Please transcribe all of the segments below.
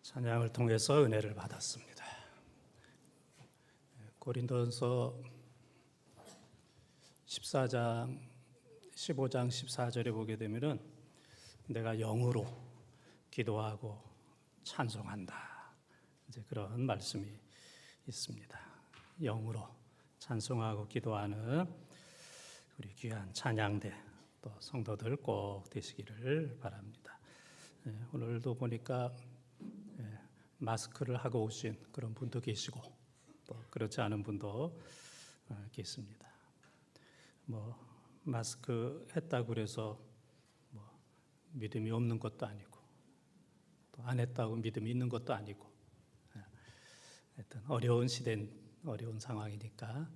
찬양을 통해서 은혜를 받았습니다. 고린도전서 14장, 15장 14절에 보게 되면은 내가 영으로 기도하고 찬송한다. 이제 그런 말씀이 있습니다. 영으로 찬송하고 기도하는 우리 귀한 찬양대 또 성도들 꼭 되시기를 바랍니다. 오늘도 보니까 마스크를 하고 오신 그런 분도 계시고 또 그렇지 않은 분도 계십니다. 마스크 했다고 그래서 믿음이 없는 것도 아니고 또 안 했다고 믿음이 있는 것도 아니고 하여튼 어려운 시대는 어려운 상황이니까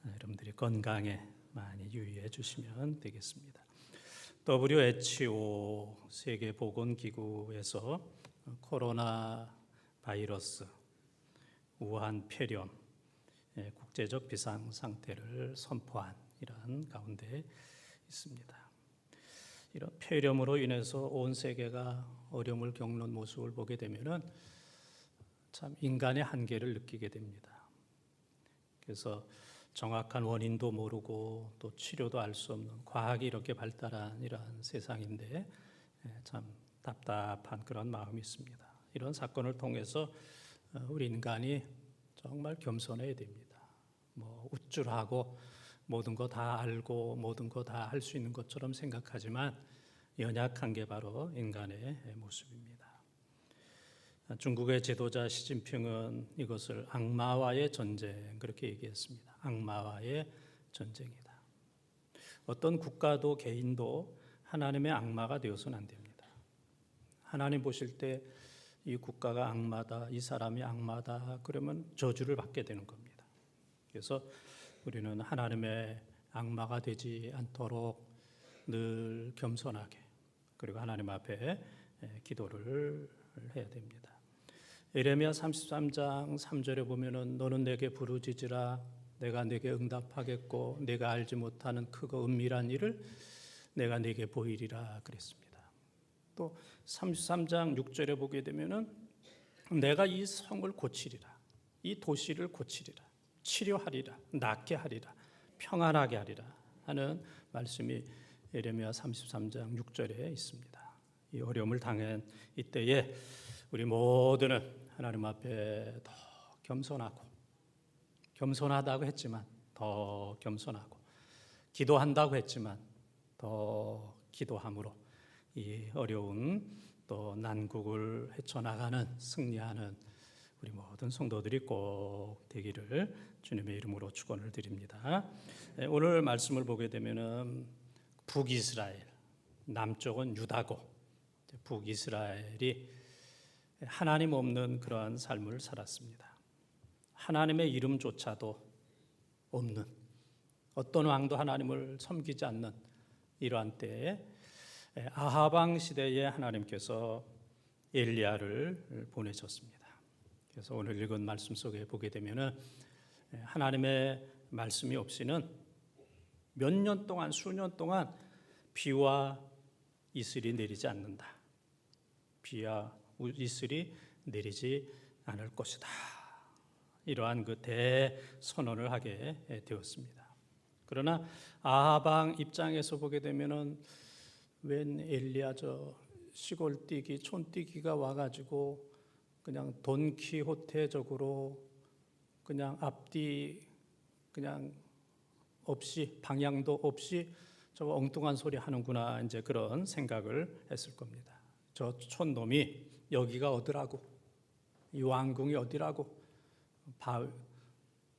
여러분들이 건강에 많이 유의해 주시면 되겠습니다. WHO 세계보건기구에서 코로나 바이러스 우한 폐렴 국제적 비상 상태를 선포한 이러한 가운데 있습니다. 이런 폐렴으로 인해서 온 세계가 어려움을 겪는 모습을 보게 되면은 참 인간의 한계를 느끼게 됩니다. 그래서 정확한 원인도 모르고 또 치료도 알 수 없는 과학이 이렇게 발달한 이러한 세상인데 참 답답한 그런 마음이 있습니다. 이런 사건을 통해서 우리 인간이 정말 겸손해야 됩니다. 우쭐하고 모든 거 다 알고 모든 거 다 할 수 있는 것처럼 생각하지만 연약한 게 바로 인간의 모습입니다. 중국의 지도자 시진핑은 이것을 악마와의 전쟁 그렇게 얘기했습니다. 악마와의 전쟁이다. 어떤 국가도 개인도 하나님의 악마가 되어서는 안 됩니다. 하나님 보실 때 이 국가가 악마다, 이 사람이 악마다 그러면 저주를 받게 되는 겁니다. 그래서 우리는 하나님의 악마가 되지 않도록 늘 겸손하게 그리고 하나님 앞에 기도를 해야 됩니다. 예레미야 33장 3절에 보면은 너는 내게 부르짖으라 내가 내게 응답하겠고 내가 알지 못하는 크고 은밀한 일을 내가 내게 보이리라 그랬습니다. 또 33장 6절에 보게 되면은 내가 이 성을 고치리라 이 도시를 고치리라 치료하리라 낫게 하리라 평안하게 하리라 하는 말씀이 예레미야 33장 6절에 있습니다. 이 어려움을 당한 이때에 우리 모두는 하나님 앞에 더 겸손하고 겸손하다고 했지만 더 겸손하고 기도한다고 했지만 더 기도함으로 이 어려운 또 난국을 헤쳐나가는 승리하는 우리 모든 성도들이 꼭 되기를 주님의 이름으로 축원을 드립니다. 오늘 말씀을 보게 되면은 북이스라엘, 남쪽은 유다고 북이스라엘이 하나님 없는 그러한 삶을 살았습니다. 하나님의 이름조차도 없는 어떤 왕도 하나님을 섬기지 않는 이러한 때에 아하방 시대에 하나님께서 엘리야를 보내셨습니다. 그래서 오늘 읽은 말씀 속에 보게 되면은 하나님의 말씀이 없이는 몇 년 동안 수년 동안 비와 이슬이 내리지 않는다. 비와 이슬이 내리지 않을 것이다. 이러한 그 대선언을 하게 되었습니다. 그러나 아하방 입장에서 보게 되면은 웬 엘리야 저 시골 뛰기 촌뛰기가 와가지고 그냥 돈키호테적으로 그냥 앞뒤 그냥 없이 방향도 없이 저 엉뚱한 소리 하는구나 이제 그런 생각을 했을 겁니다. 저 촌놈이 여기가 어디라고 이 왕궁이 어디라고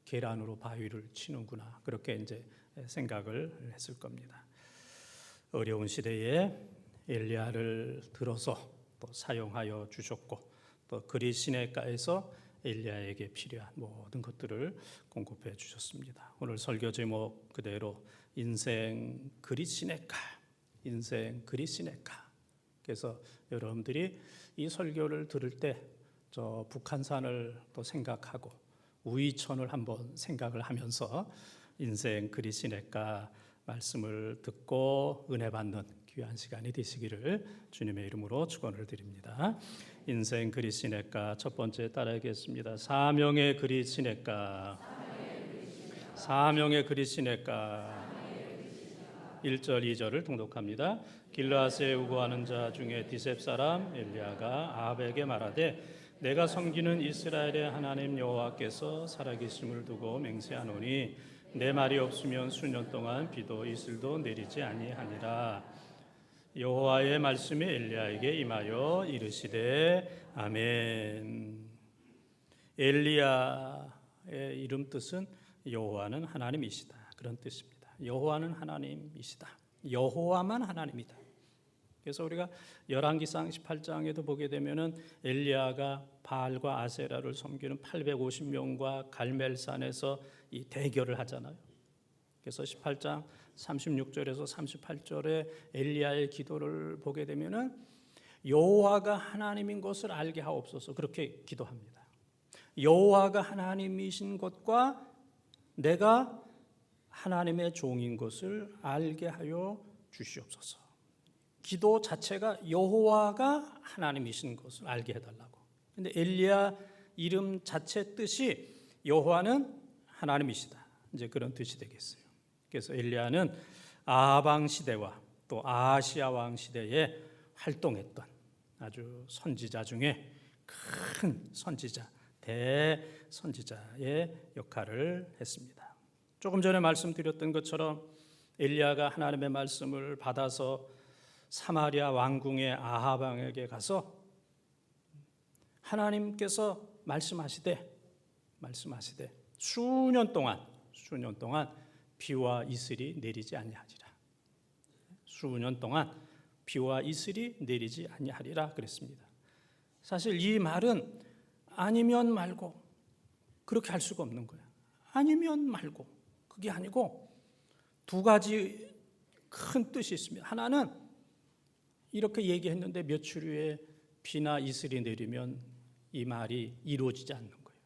계란으로 바위를 치는구나 그렇게 이제 생각을 했을 겁니다. 어려운 시대에 엘리야를 들어서 또 사용하여 주셨고 또 그리시네가에서 엘리야에게 필요한 모든 것들을 공급해 주셨습니다. 오늘 설교 제목 그대로 인생 그리시네가 인생 그리시네가 그래서 여러분들이 이 설교를 들을 때 저 북한산을 또 생각하고 우이천을 한번 생각을 하면서 인생 그리시네가 말씀을 듣고 은혜 받는 귀한 시간이 되시기를 주님의 이름으로 축원을 드립니다. 인생 그리시네까. 첫 번째 따라하겠습니다. 사명의 그리시네까. 사명의 그리시네까. 1절 2절을 통독합니다. 길르앗에 우고하는 자 중에 디셉 사람 엘리야가 아합에게 말하되 내가 섬기는 이스라엘의 하나님 여호와께서 살아계심을 두고 맹세하노니 내 말이 없으면 수년 동안 비도 이슬도 내리지 아니하니라. 여호와의 말씀이 엘리야에게 임하여 이르시되 아멘. 엘리야의 이름 뜻은 여호와는 하나님이시다, 그런 뜻입니다. 여호와는 하나님이시다. 여호와만 하나님이다. 그래서 우리가 열왕기상 18장에도 보게 되면은 엘리야가 바알과 아세라를 섬기는 850명과 갈멜산에서 이 대결을 하잖아요. 그래서 18장 36절에서 38절에 엘리야의 기도를 보게 되면은 여호와가 하나님인 것을 알게 하옵소서, 그렇게 기도합니다. 여호와가 하나님이신 것과 내가 하나님의 종인 것을 알게 하여 주시옵소서. 기도 자체가 여호와가 하나님이신 것을 알게 해달라고. 근데 엘리야 이름 자체 뜻이 여호와는 하나님이시다, 이제 그런 뜻이 되겠어요. 그래서 엘리야는 아합 왕 시대와 또 아하시야 왕 시대에 활동했던 아주 선지자 중에 큰 선지자, 대선지자의 역할을 했습니다. 조금 전에 말씀드렸던 것처럼 엘리야가 하나님의 말씀을 받아서 사마리아 왕궁의 아합 왕에게 가서 하나님께서 말씀하시되 수년 동안 비와 이슬이 내리지 아니하리라. 수년 동안 비와 이슬이 내리지 아니하리라 그랬습니다. 사실 이 말은 아니면 말고 그렇게 할 수가 없는 거예요. 아니면 말고, 그게 아니고 두 가지 큰 뜻이 있습니다. 하나는 이렇게 얘기했는데 며칠 후에 비나 이슬이 내리면 이 말이 이루어지지 않는 거예요.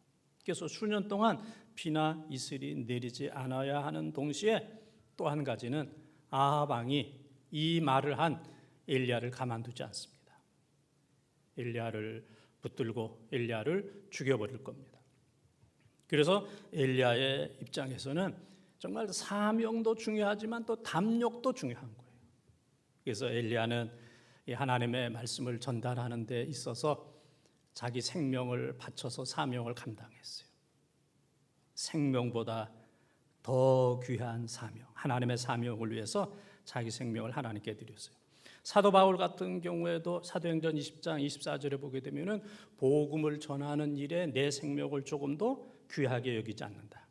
그래서 수년 동안 비나 이슬이 내리지 않아야 하는 동시에 또 한 가지는 아합 왕이 이 말을 한 엘리야를 가만두지 않습니다. 엘리야를 붙들고 엘리야를 죽여버릴 겁니다. 그래서 엘리야의 입장에서는 정말 사명도 중요하지만 또 담력도 중요한 거예요. 그래서 엘리야는 하나님의 말씀을 전달하는 데 있어서 자기 생명을 바쳐서 사명을 감당했어요. 생명보다 더 귀한 사명, 하나님의 사명을 위해서 자기 생명을 하나님께 드렸어요. 사도 바울 같은 경우에도 사도행전 20장 24절에 보게 되면은 복음을 전하는 일에 내 생명을 조금도 귀하게 여기지 않는다.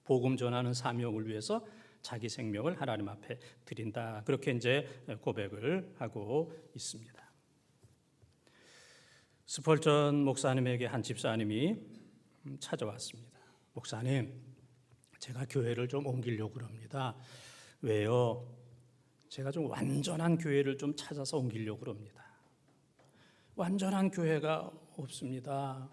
복음 전하는 사명을 위해서 자기 생명을 하나님 앞에 드린다. 그렇게 이제 고백을 하고 있습니다. 스펄전 목사님에게 한 집사님이 찾아왔습니다. 목사님, 제가 교회를 좀 옮기려고 합니다. 왜요? 제가 좀 완전한 교회를 좀 찾아서 옮기려고 합니다. 완전한 교회가 없습니다.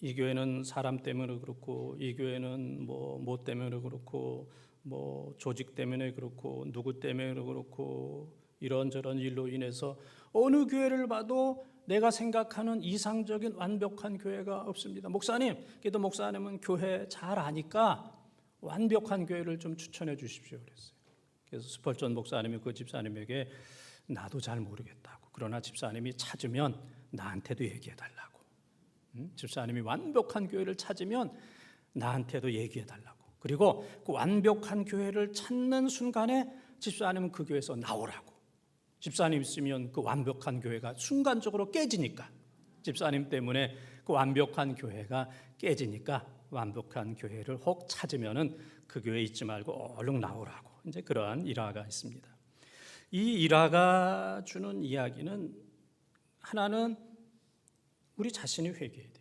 이 교회는 사람 때문에 그렇고, 이 교회는 뭐 때문에 그렇고, 뭐 조직 때문에 그렇고, 누구 때문에 그렇고, 이런저런 일로 인해서 어느 교회를 봐도 내가 생각하는 이상적인 완벽한 교회가 없습니다. 목사님, 그래도 목사님은 교회 잘 아니까 완벽한 교회를 좀 추천해 주십시오 그랬어요. 그래서 스펄전 목사님이 그 집사님에게 나도 잘 모르겠다고, 그러나 집사님이 찾으면 나한테도 얘기해 달라고, 집사님이 완벽한 교회를 찾으면 나한테도 얘기해 달라고, 그리고 그 완벽한 교회를 찾는 순간에 집사님은 그 교회에서 나오라고. 집사님 있으면 그 완벽한 교회가 순간적으로 깨지니까, 집사님 때문에 그 완벽한 교회가 깨지니까 완벽한 교회를 혹 찾으면은 그 교회에 있지 말고 얼른 나오라고. 이제 그러한 일화가 있습니다. 이 일화가 주는 이야기는, 하나는 우리 자신이 회개해야 됩니다.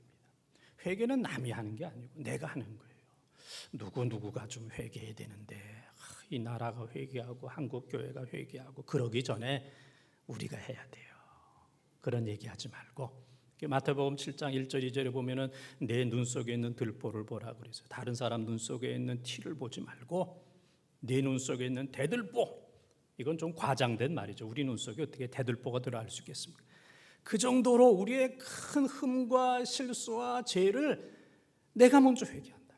회개는 남이 하는 게 아니고 내가 하는 거예요. 누구가 좀 회개해야 되는데 이 나라가 회개하고 한국 교회가 회개하고 그러기 전에 우리가 해야 돼요. 그런 얘기하지 말고, 마태복음 7장 1절 2절에 보면은 내 눈 속에 있는 들보를 보라 그래서 다른 사람 눈 속에 있는 티를 보지 말고 내 눈 속에 있는 대들보, 이건 좀 과장된 말이죠. 우리 눈 속에 어떻게 대들보가 들어갈 수 있겠습니까? 그 정도로 우리의 큰 흠과 실수와 죄를 내가 먼저 회개한다.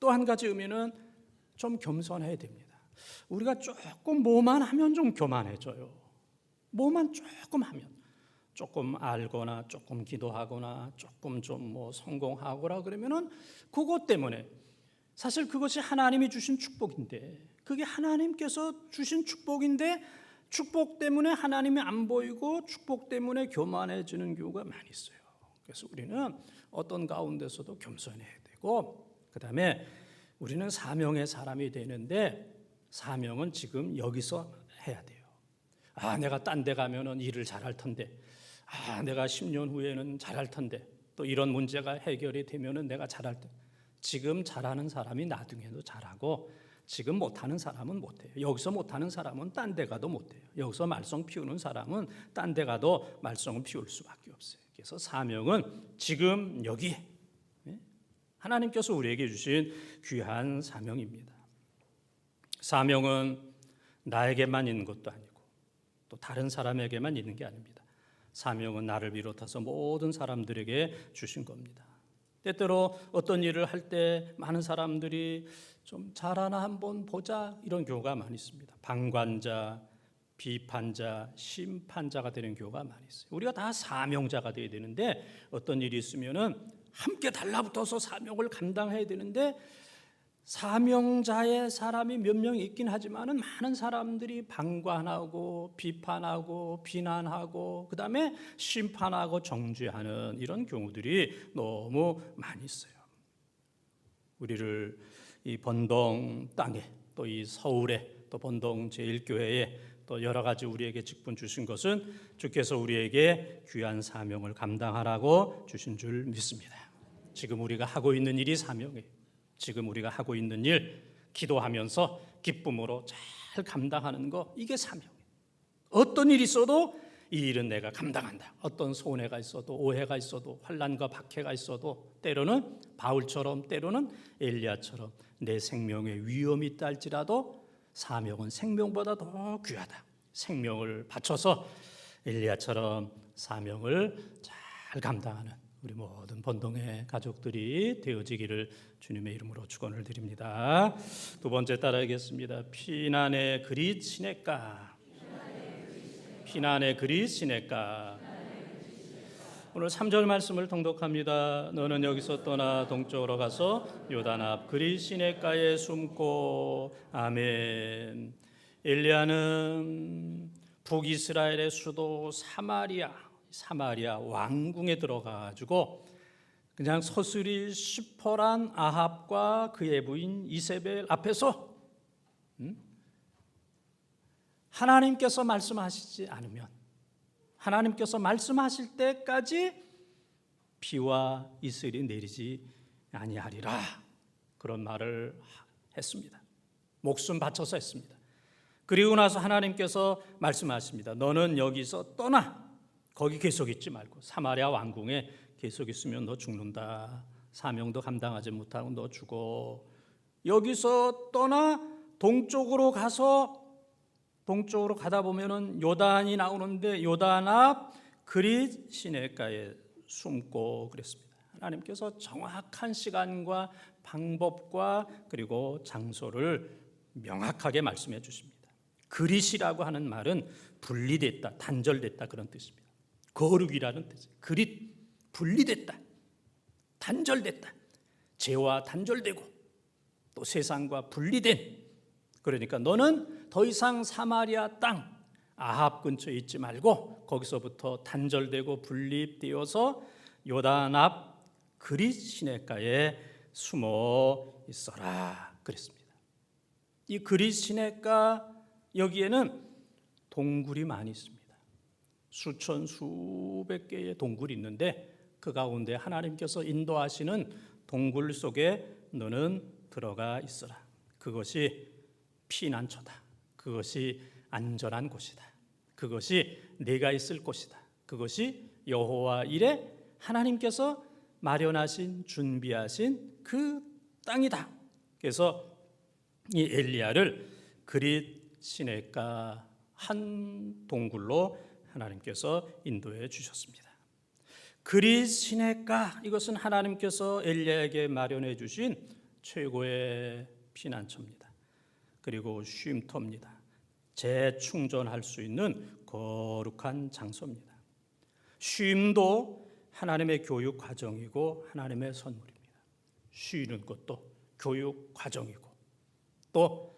또 한 가지 의미는 좀 겸손해야 됩니다. 우리가 조금 뭐만 하면 좀 교만해져요. 뭐만 조금 하면, 조금 알거나 조금 기도하거나 조금 좀 성공하거나 그러면은 그것 때문에, 사실 그것이 하나님이 주신 축복인데, 그게 하나님께서 주신 축복인데 축복 때문에 하나님이 안 보이고 축복 때문에 교만해지는 경우가 많이 있어요. 그래서 우리는 어떤 가운데서도 겸손해야 되고, 그 다음에 우리는 사명의 사람이 되는데, 사명은 지금 여기서 해야 돼요. 내가 딴 데 가면은 일을 잘할 텐데, 내가 10년 후에는 잘할 텐데, 또 이런 문제가 해결이 되면은 내가 잘할 텐데, 지금 잘하는 사람이 나중에도 잘하고, 지금 못하는 사람은 못해요. 여기서 못하는 사람은 딴 데 가도 못해요. 여기서 말썽 피우는 사람은 딴 데 가도 말썽을 피울 수밖에 없어요. 그래서 사명은 지금 여기에, 하나님께서 우리에게 주신 귀한 사명입니다. 사명은 나에게만 있는 것도 아니고 또 다른 사람에게만 있는 게 아닙니다. 사명은 나를 비롯해서 모든 사람들에게 주신 겁니다. 때때로 어떤 일을 할 때 많은 사람들이 좀 잘하나 한번 보자, 이런 경우가 많이 있습니다. 방관자, 비판자, 심판자가 되는 경우가 많이 있어요. 우리가 다 사명자가 되어야 되는데, 어떤 일이 있으면은 함께 달라붙어서 사명을 감당해야 되는데, 사명자의 사람이 몇 명 있긴 하지만은 많은 사람들이 방관하고 비판하고 비난하고 그 다음에 심판하고 정죄하는 이런 경우들이 너무 많이 있어요. 우리를 이 번동 땅에, 또 이 서울에, 또 번동 제1교회에 또 여러 가지 우리에게 직분 주신 것은 주께서 우리에게 귀한 사명을 감당하라고 주신 줄 믿습니다. 지금 우리가 하고 있는 일이 사명이에요. 지금 우리가 하고 있는 일, 기도하면서 기쁨으로 잘 감당하는 거, 이게 사명이에요. 어떤 일이 있어도 이 일은 내가 감당한다. 어떤 손해가 있어도, 오해가 있어도, 환난과 박해가 있어도, 때로는 바울처럼, 때로는 엘리야처럼 내 생명에 위험이 있다 할지라도 사명은 생명보다 더 귀하다. 생명을 바쳐서 엘리야처럼 사명을 잘 감당하는 우리 모든 번동의 가족들이 되어지기를 주님의 이름으로 축원을 드립니다. 두 번째 따라하겠습니다. 피난의 그리 시냇가. 피난의 그리 시냇가. 오늘 3절 말씀을 통독합니다. 너는 여기서 떠나 동쪽으로 가서 요단 앞 그리 시냇가에 숨고. 아멘. 엘리야는 북이스라엘의 수도 사마리아 왕궁에 들어가가지고 그냥 서슬이 시퍼란 아합과 그의 부인 이세벨 앞에서 하나님께서 말씀하시지 않으면, 하나님께서 말씀하실 때까지 비와 이슬이 내리지 아니하리라, 그런 말을 했습니다. 목숨 바쳐서 했습니다. 그리고 나서 하나님께서 말씀하십니다. 너는 여기서 떠나. 거기 계속 있지 말고 사마리아 왕궁에 계속 있으면 너 죽는다. 사명도 감당하지 못하고 너 죽어. 여기서 떠나 동쪽으로 가다 보면은 요단이 나오는데 요단 앞 그리 시냇가에 숨고 그랬습니다. 하나님께서 정확한 시간과 방법과 그리고 장소를 명확하게 말씀해 주십니다. 그릿이라고 하는 말은 분리됐다, 단절됐다, 그런 뜻입니다. 거룩이라는 뜻이에요. 그릿, 분리됐다, 단절됐다, 죄와 단절되고 또 세상과 분리된. 그러니까 너는 더 이상 사마리아 땅 아합 근처에 있지 말고 거기서부터 단절되고 분립되어서 요단 앞 그릿 시냇가에 숨어 있어라 그랬습니다. 이 그릿 시냇가, 여기에는 동굴이 많이 있습니다. 수천 수백 개의 동굴이 있는데 그 가운데 하나님께서 인도하시는 동굴 속에 너는 들어가 있어라. 그것이 피난처다. 그것이 안전한 곳이다. 그것이 내가 있을 곳이다. 그것이 여호와 일에 하나님께서 마련하신, 준비하신 그 땅이다. 그래서 이 엘리야를 그릿 시냇가 한 동굴로 하나님께서 인도해 주셨습니다. 그릿 시내가, 이것은 하나님께서 엘리야에게 마련해 주신 최고의 피난처입니다. 그리고 쉼터입니다. 재충전할 수 있는 거룩한 장소입니다. 쉼도 하나님의 교육 과정이고 하나님의 선물입니다. 쉬는 것도 교육 과정이고 또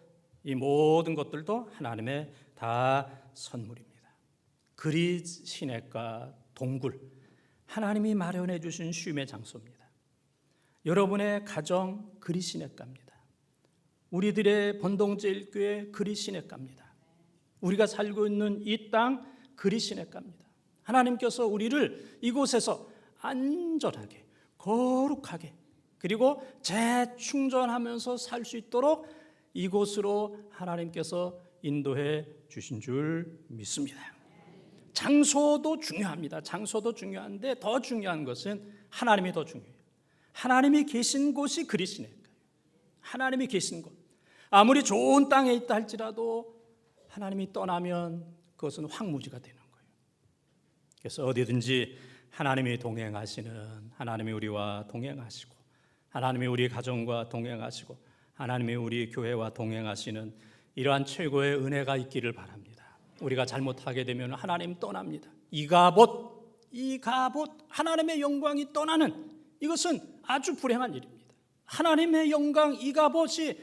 이 모든 것들도 하나님의 다 선물입니다. 그릿 시내가 동굴, 하나님이 마련해 주신 쉼의 장소입니다. 여러분의 가정 그릿 시내가입니다. 우리들의 본동제일교회 그릿 시내가입니다. 우리가 살고 있는 이 땅 그릿 시내가입니다. 하나님께서 우리를 이곳에서 안전하게, 거룩하게, 그리고 재충전하면서 살 수 있도록 이곳으로 하나님께서 인도해 주신 줄 믿습니다. 장소도 중요합니다. 장소도 중요한데 더 중요한 것은 하나님이 더 중요해요. 하나님이 계신 곳이 그릿 시내가예요. 하나님이 계신 곳. 아무리 좋은 땅에 있다 할지라도 하나님이 떠나면 그것은 황무지가 되는 거예요. 그래서 어디든지 하나님이 동행하시는, 하나님이 우리와 동행하시고, 하나님이 우리 가정과 동행하시고, 하나님이 우리 교회와 동행하시는 이러한 최고의 은혜가 있기를 바랍니다. 우리가 잘못하게 되면 하나님 떠납니다. 이가봇 하나님의 영광이 떠나는, 이것은 아주 불행한 일입니다. 하나님의 영광 이가봇이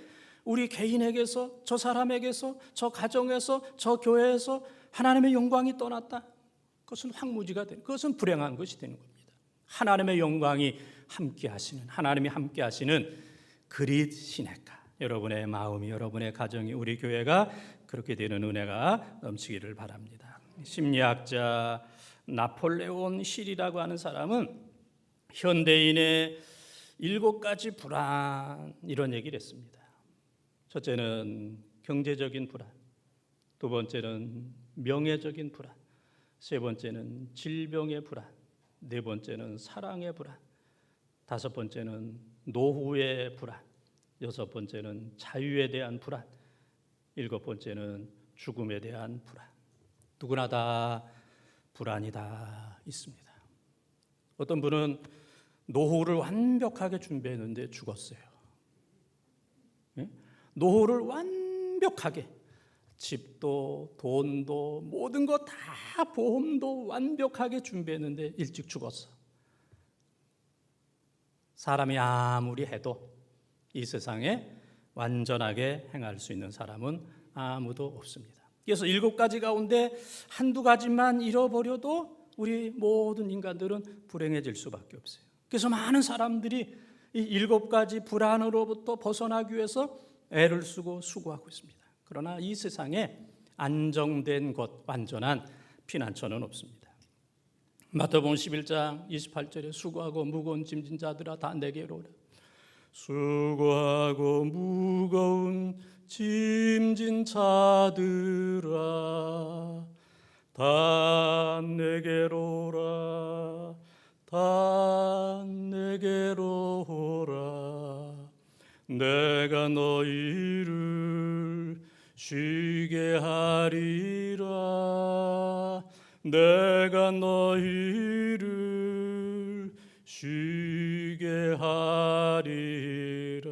우리 개인에게서, 저 사람에게서, 저 가정에서, 저 교회에서 하나님의 영광이 떠났다. 그것은 황무지가 되는, 그것은 불행한 것이 되는 겁니다. 하나님의 영광이 함께 하시는, 하나님이 함께 하시는 그릿 시내가, 여러분의 마음이, 여러분의 가정이, 우리 교회가 그렇게 되는 은혜가 넘치기를 바랍니다. 심리학자 나폴레온 힐이라고 하는 사람은 현대인의 7가지 불안, 이런 얘기를 했습니다. 첫째는 경제적인 불안, 두 번째는 명예적인 불안, 세 번째는 질병의 불안, 네 번째는 사랑의 불안, 다섯 번째는 노후의 불안, 여섯 번째는 자유에 대한 불안, 일곱 번째는 죽음에 대한 불안. 누구나 다 불안이 다 있습니다. 어떤 분은 노후를 완벽하게 준비했는데 죽었어요. 노후를 완벽하게, 집도 돈도 모든 거 다, 보험도 완벽하게 준비했는데 일찍 죽었어. 사람이 아무리 해도 이 세상에 완전하게 행할 수 있는 사람은 아무도 없습니다. 그래서 7가지 가운데 한두 가지만 잃어버려도 우리 모든 인간들은 불행해질 수밖에 없어요. 그래서 많은 사람들이 이 7가지 불안으로부터 벗어나기 위해서 애를 쓰고 수고하고 있습니다. 그러나 이 세상에 안정된 곳, 완전한 피난처는 없습니다. 마태복음 11장 28절에 수고하고 무거운 짐진 자들아 다 내게로 오라. 수고하고 무거운 짐진 자들아 다 내게로 오라. 다 내게로 오라. 내가 너희를 쉬게 하리라. 내가 너희를 쉬게 하리라.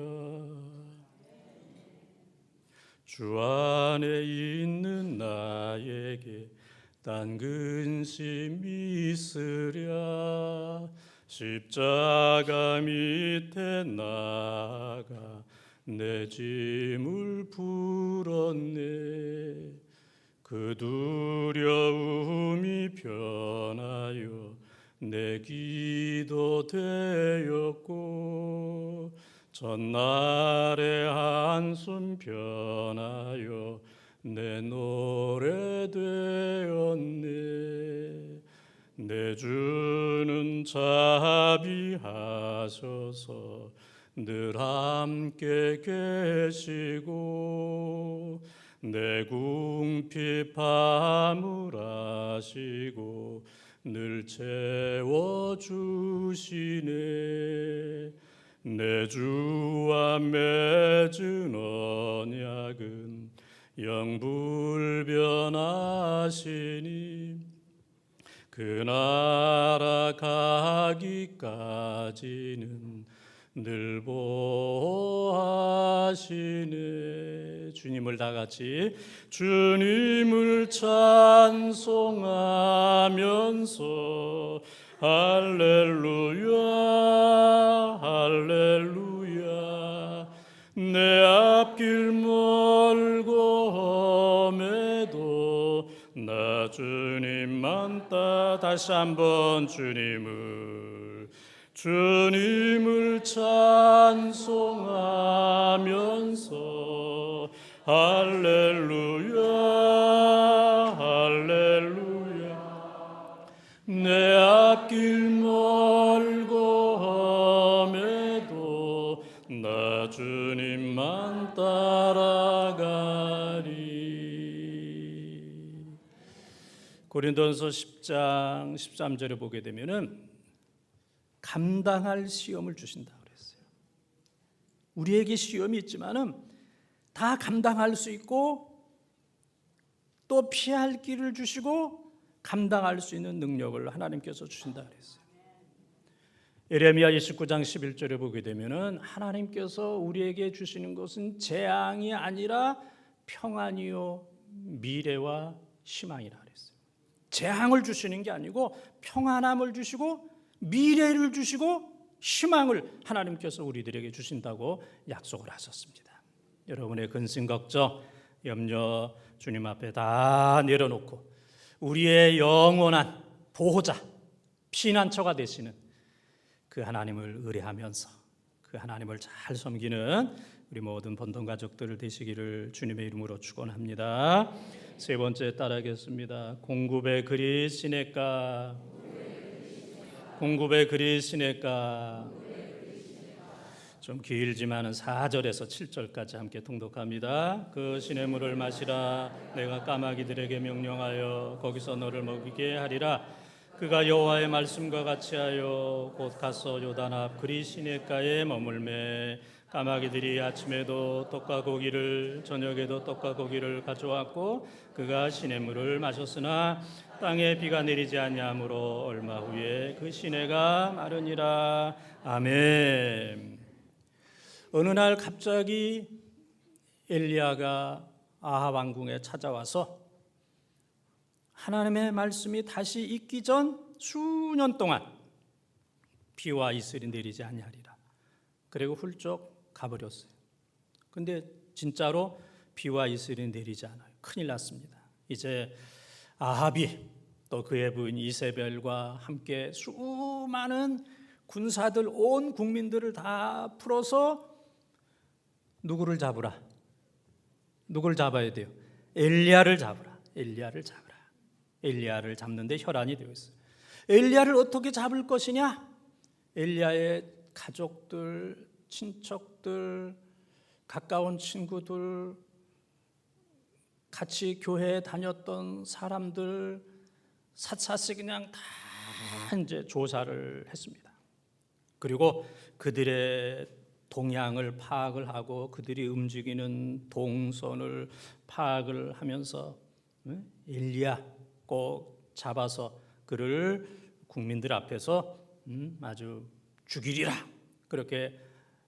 주 안에 있는 나에게 딴 근심 있으랴. 십자가 밑에 나가 내 짐을 풀었네. 그 두려움이 변하여 내 기도 되었고 전날의 한숨 변하여 내 노래 되었네. 내 주는 자비하셔서 늘 함께 계시고 내 궁핍 파물하시고 늘 채워주시네. 내 주와 맺은 언약은 영불변하시니 그 나라 가기까지는 늘 보호하시네. 주님을 다 같이 주님을 찬송하면서 할렐루야 할렐루야. 내 앞길 멀고 험해도 나 주님만 다시 한번 주님을 찬송하면서 할렐루야 할렐루야. 내 앞길 멀고 험해도 나 주님만 따라가리. 고린도전서 10장 13절에 보게 되면은 감당할 시험을 주신다 그랬어요. 우리에게 시험이 있지만은 다 감당할 수 있고 또 피할 길을 주시고 감당할 수 있는 능력을 하나님께서 주신다 그랬어요. 예레미야 29장 11절에 보게 되면은 하나님께서 우리에게 주시는 것은 재앙이 아니라 평안이요 미래와 희망이라 그랬어요. 재앙을 주시는 게 아니고 평안함을 주시고 미래를 주시고 희망을 하나님께서 우리들에게 주신다고 약속을 하셨습니다. 여러분의 근심 걱정 염려 주님 앞에 다 내려놓고 우리의 영원한 보호자 피난처가 되시는 그 하나님을 의뢰하면서 그 하나님을 잘 섬기는 우리 모든 본동 가족들 되시기를 주님의 이름으로 축원합니다. 세 번째 따라하겠습니다. 공급의 그리 시냇가 공급의 그리 시냇가. 좀 길지만은 4절에서 7절까지 함께 통독합니다. 그 시냇물을 마시라. 내가 까마귀들에게 명령하여 거기서 너를 먹이게 하리라. 그가 여호와의 말씀과 같이 하여 곧 가서 요단 앞 그리 시냇가에 머물매 까마귀들이 아침에도 떡과 고기를 저녁에도 떡과 고기를 가져왔고 그가 시냇물을 마셨으나 땅에 비가 내리지 아니하므로 얼마 후에 그 시내가 마르니라. 아멘. 어느 날 갑자기 엘리야가 아합 왕궁에 찾아와서 하나님의 말씀이 다시 있기 전 수년 동안 비와 이슬이 내리지 아니하리라. 그리고 훌쩍 가버렸어요. 근데 진짜로 비와 이슬이 내리지 않아요. 큰일 났습니다. 이제 아합이 또 그의 부인 이세벨과 함께 수많은 군사들 온 국민들을 다 풀어서 누구를 잡으라? 누구를 잡아야 돼요? 엘리야를 잡으라. 엘리야를 잡으라. 엘리야를 잡는데 혈안이 되어 있어요. 엘리야를 어떻게 잡을 것이냐? 엘리야의 가족들, 친척들, 가까운 친구들, 같이 교회에 다녔던 사람들 샅샅이 그냥 다 이제 조사를 했습니다. 그리고 그들의 동향을 파악을 하고 그들이 움직이는 동선을 파악을 하면서 엘리야 꼭 잡아서 그를 국민들 앞에서 아주 죽이리라 그렇게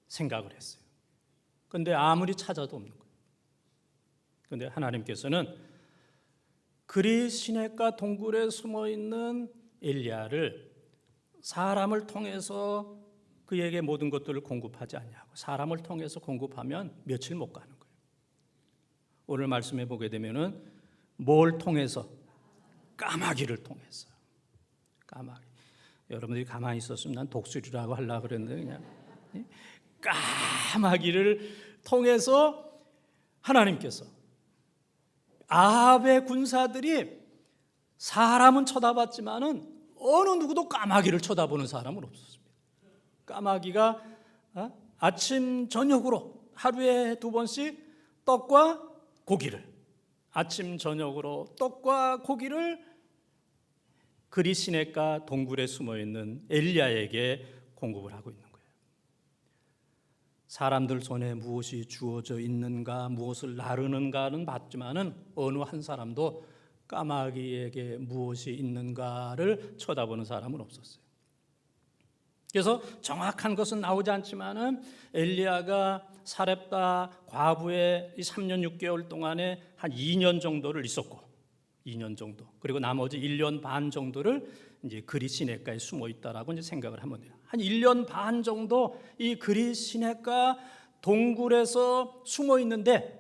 생각을 했어요. 그런데 아무리 찾아도 없는 거예요. 그런데 하나님께서는 그리 시냇가 동굴에 숨어있는 엘리야를 사람을 통해서 그에게 모든 것들을 공급하지 아니하고 사람을 통해서 공급하면 며칠 못 가는 거예요. 오늘 말씀해 보게 되면은 뭘 통해서? 까마귀를 통해서. 까마귀. 여러분들이 가만히 있었으면 난 독수리라고 하려고 그랬는데 그냥 까마귀를 통해서 하나님께서 아합의 군사들이 사람은 쳐다봤지만은 어느 누구도 까마귀를 쳐다보는 사람은 없었습니다. 까마귀가 아침 저녁으로 하루에 2번씩 떡과 고기를 아침 저녁으로 떡과 고기를 그리 시냇가 동굴에 숨어있는 엘리야에게 공급을 하고 있는 거예요. 사람들 손에 무엇이 주어져 있는가 무엇을 나르는가는 봤지만은 어느 한 사람도 까마귀에게 무엇이 있는가를 쳐다보는 사람은 없었어요. 그래서 정확한 것은 나오지 않지만은 엘리야가 사렙다 과부의 이 3년 6개월 동안에 한 2년 정도를 있었고, 2년 정도, 그리고 나머지 1년 반 정도를 이제 그리 시냇가에 숨어 있다라고 이제 생각을 하면 돼요. 한 1년 반 정도 이 그리 시냇가 동굴에서 숨어 있는데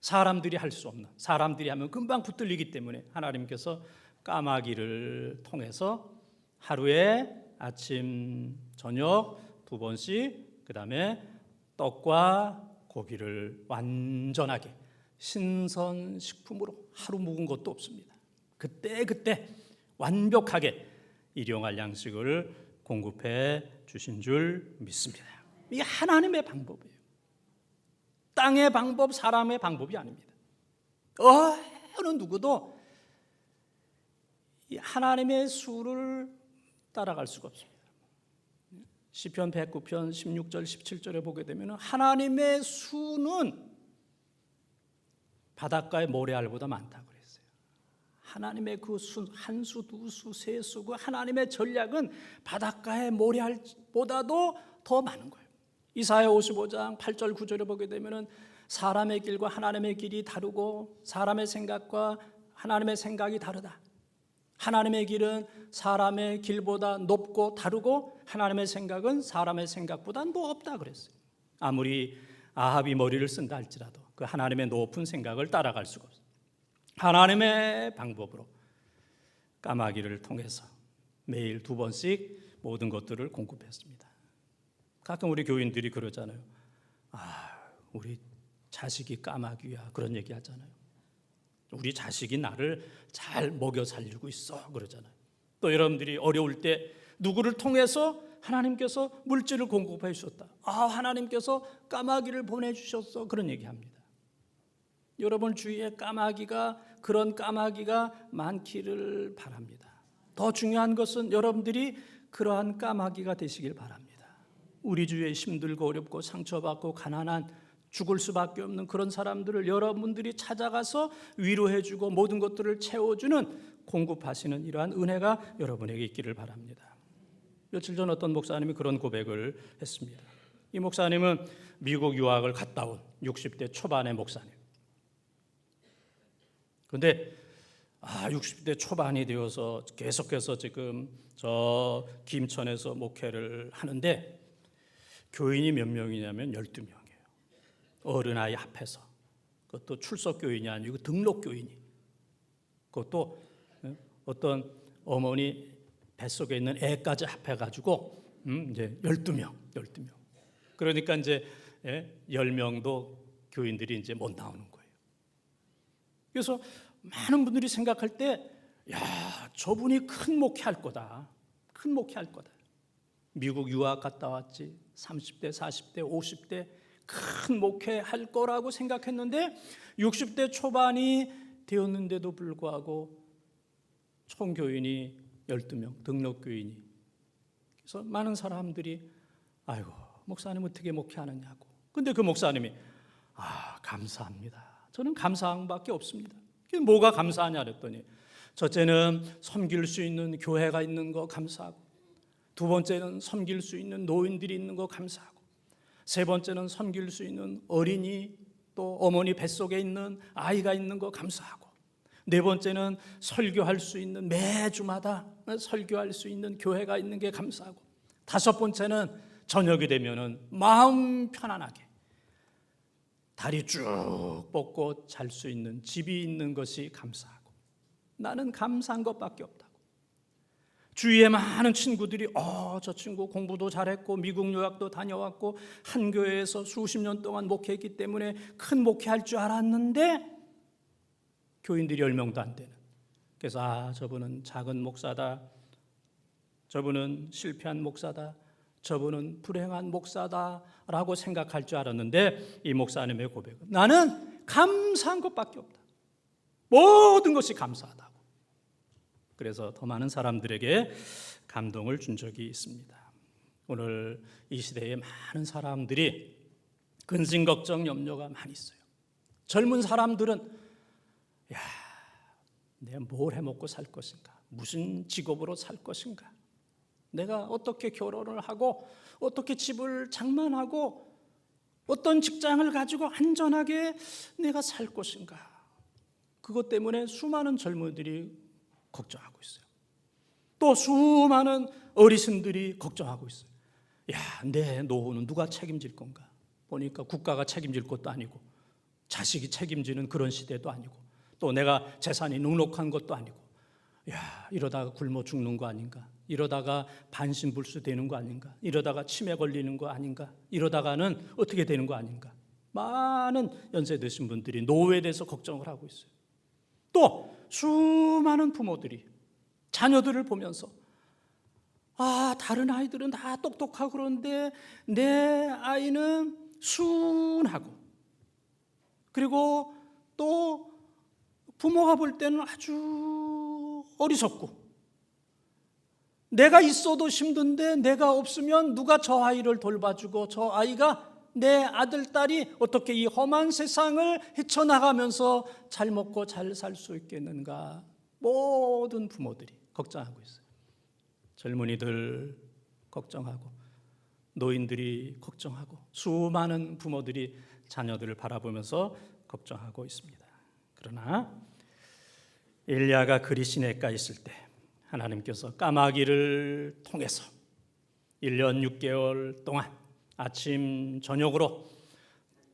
사람들이 할 수 없는, 사람들이 하면 금방 붙들리기 때문에 하나님께서 까마귀를 통해서 하루에 아침, 저녁 2번씩, 그 다음에 떡과 고기를 완전하게 신선식품으로 하루 묵은 것도 없습니다. 그때 완벽하게 일용할 양식을 공급해 주신 줄 믿습니다. 이게 하나님의 방법이에요. 땅의 방법, 사람의 방법이 아닙니다. 어느 누구도 이 하나님의 수를 따라갈 수가 없습니다. 시편 109편 16절 17절에 보게 되면 하나님의 수는 바닷가의 모래알보다 많다고 그랬어요. 하나님의 그 수, 한 수, 두 수, 세 수, 그 하나님의 전략은 바닷가의 모래알보다도 더 많은 거예요. 이사야 55장 8절 9절에 보게 되면 사람의 길과 하나님의 길이 다르고 사람의 생각과 하나님의 생각이 다르다. 하나님의 길은 사람의 길보다 높고 다르고 하나님의 생각은 사람의 생각보다 높다 그랬어요. 아무리 아합이 머리를 쓴다 할지라도 그 하나님의 높은 생각을 따라갈 수가 없어요. 하나님의 방법으로 까마귀를 통해서 매일 2번씩 모든 것들을 공급했습니다. 가끔 우리 교인들이 그러잖아요. 우리 자식이 까마귀야, 그런 얘기 하잖아요. 우리 자식이 나를 잘 먹여 살리고 있어, 그러잖아요. 또 여러분들이 어려울 때 누구를 통해서 하나님께서 물질을 공급해 주셨다. 하나님께서 까마귀를 보내주셨어, 그런 얘기합니다. 여러분 주위에 그런 까마귀가 많기를 바랍니다. 더 중요한 것은 여러분들이 그러한 까마귀가 되시길 바랍니다. 우리 주위에 힘들고 어렵고 상처받고 가난한, 죽을 수밖에 없는 그런 사람들을 여러분들이 찾아가서 위로해주고 모든 것들을 채워주는, 공급하시는 이러한 은혜가 여러분에게 있기를 바랍니다. 며칠 전 어떤 목사님이 그런 고백을 했습니다. 이 목사님은 미국 유학을 갔다 온 60대 초반의 목사님. 그런데 60대 초반이 되어서 계속해서 지금 저 김천에서 목회를 하는데 교인이 몇 명이냐면 12명이에요. 어른아이 합해서. 그것도 출석교인이 아니고 등록교인이. 그것도 어떤 어머니 뱃속에 있는 애까지 합해가지고 이제 12명. 그러니까 이제 10명도 교인들이 이제 못 나오는 거예요. 그래서 많은 분들이 생각할 때, 저분이 큰 목회할 거다. 큰 목회할 거다. 미국 유학 갔다 왔지. 30대, 40대, 50대 큰 목회할 거라고 생각했는데 60대 초반이 되었는데도 불구하고 총교인이 12명, 등록교인이. 그래서 많은 사람들이 아이고, 목사님 어떻게 목회하느냐고. 근데 그 목사님이 감사합니다. 저는 감사한 밖에 없습니다. 뭐가 감사하냐 그랬더니 첫째는 섬길 수 있는 교회가 있는 거 감사하고, 두 번째는 섬길 수 있는 노인들이 있는 거 감사하고, 세 번째는 섬길 수 있는 어린이, 또 어머니 뱃속에 있는 아이가 있는 거 감사하고, 네 번째는 설교할 수 있는, 매주마다 설교할 수 있는 교회가 있는 게 감사하고, 다섯 번째는 저녁이 되면은 마음 편안하게 다리 쭉 뻗고 잘 수 있는 집이 있는 것이 감사하고, 나는 감사한 것밖에 없다고. 주위에 많은 친구들이 저 친구 공부도 잘했고 미국 유학도 다녀왔고 한 교회에서 수십 년 동안 목회했기 때문에 큰 목회할 줄 알았는데 교인들이 10명도 안 되는. 그래서 저분은 작은 목사다, 저분은 실패한 목사다, 저분은 불행한 목사다라고 생각할 줄 알았는데 이 목사님의 고백은 나는 감사한 것밖에 없다. 모든 것이 감사하다고. 그래서 더 많은 사람들에게 감동을 준 적이 있습니다. 오늘 이 시대에 많은 사람들이 근심, 걱정, 염려가 많이 있어요. 젊은 사람들은 내가 뭘 해먹고 살 것인가? 무슨 직업으로 살 것인가? 내가 어떻게 결혼을 하고 어떻게 집을 장만하고 어떤 직장을 가지고 안전하게 내가 살 것인가? 그것 때문에 수많은 젊은이들이 걱정하고 있어요. 또 수많은 어르신들이 걱정하고 있어요. 야, 내 노후는 누가 책임질 건가? 보니까 국가가 책임질 것도 아니고 자식이 책임지는 그런 시대도 아니고 또 내가 재산이 넉넉한 것도 아니고 야, 이러다가 굶어 죽는 거 아닌가? 이러다가 반신불수 되는 거 아닌가? 이러다가 치매 걸리는 거 아닌가? 이러다가는 어떻게 되는 거 아닌가? 많은 연세 드신 분들이 노후에 대해서 걱정을 하고 있어요. 또 수많은 부모들이 자녀들을 보면서 다른 아이들은 다 똑똑하고 그런데 내 아이는 순하고 그리고 또 부모가 볼 때는 아주 어리석고 내가 있어도 힘든데 내가 없으면 누가 저 아이를 돌봐주고 저 아이가 내 아들, 딸이 어떻게 이 험한 세상을 헤쳐나가면서 잘 먹고 잘 살 수 있겠는가? 모든 부모들이 걱정하고 있어요. 젊은이들 걱정하고 노인들이 걱정하고 수많은 부모들이 자녀들을 바라보면서 걱정하고 있습니다. 그러나 엘리야가 그리 시내가에 있을 때 하나님께서 까마귀를 통해서 1년 6개월 동안 아침 저녁으로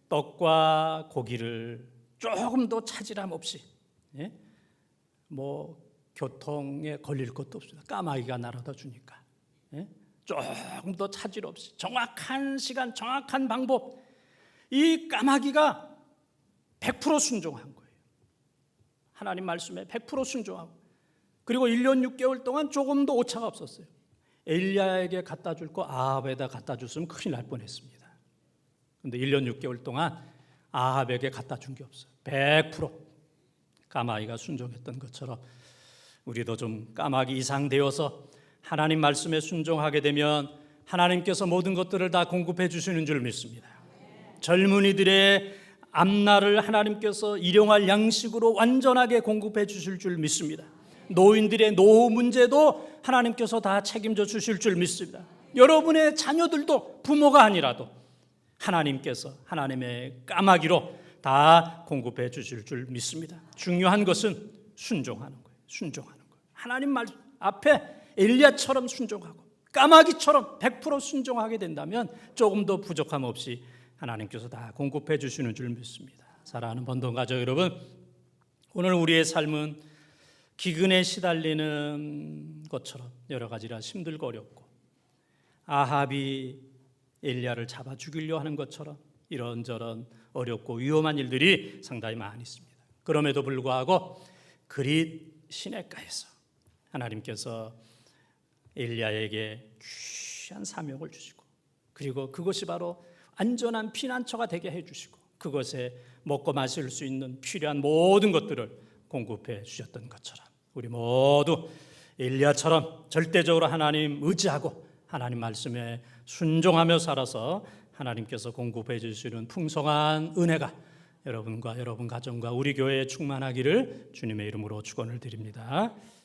떡과 고기를 조금도 차질함 없이 교통에 걸릴 것도 없습니다. 까마귀가 날아다 주니까 조금도 차질 없이 정확한 시간 정확한 방법 이 까마귀가 100% 순종한 거예요. 하나님 말씀에 100% 순종하고 그리고 1년 6개월 동안 조금도 오차가 없었어요. 엘리야에게 갖다 줄 거 아합에다 갖다 줬으면 큰일 날 뻔했습니다. 그런데 1년 6개월 동안 아합에게 갖다 준 게 없어요. 100% 까마귀가 순종했던 것처럼 우리도 좀 까마귀 이상 되어서 하나님 말씀에 순종하게 되면 하나님께서 모든 것들을 다 공급해 주시는 줄 믿습니다. 젊은이들의 앞날을 하나님께서 일용할 양식으로 완전하게 공급해 주실 줄 믿습니다. 노인들의 노후 문제도 하나님께서 다 책임져 주실 줄 믿습니다. 여러분의 자녀들도 부모가 아니라도 하나님께서 하나님의 까마귀로 다 공급해 주실 줄 믿습니다. 중요한 것은 순종하는 거예요. 순종하는 거예요. 하나님 말 앞에 엘리야처럼 순종하고 까마귀처럼 100% 순종하게 된다면 조금도 부족함 없이 하나님께서 다 공급해 주시는 줄 믿습니다. 사랑하는 번동 가족 여러분, 오늘 우리의 삶은 기근에 시달리는 것처럼 여러 가지라 힘들고 어렵고 아합이 엘리야를 잡아 죽이려 하는 것처럼 이런저런 어렵고 위험한 일들이 상당히 많이 있습니다. 그럼에도 불구하고 그릿 시내가에서 하나님께서 엘리야에게 귀한 사명을 주시고 그리고 그것이 바로 안전한 피난처가 되게 해주시고 그것에 먹고 마실 수 있는 필요한 모든 것들을 공급해 주셨던 것처럼 우리 모두 엘리야처럼 절대적으로 하나님 의지하고 하나님 말씀에 순종하며 살아서 하나님께서 공급해 주시는 풍성한 은혜가 여러분과 여러분 가정과 우리 교회에 충만하기를 주님의 이름으로 축원을 드립니다.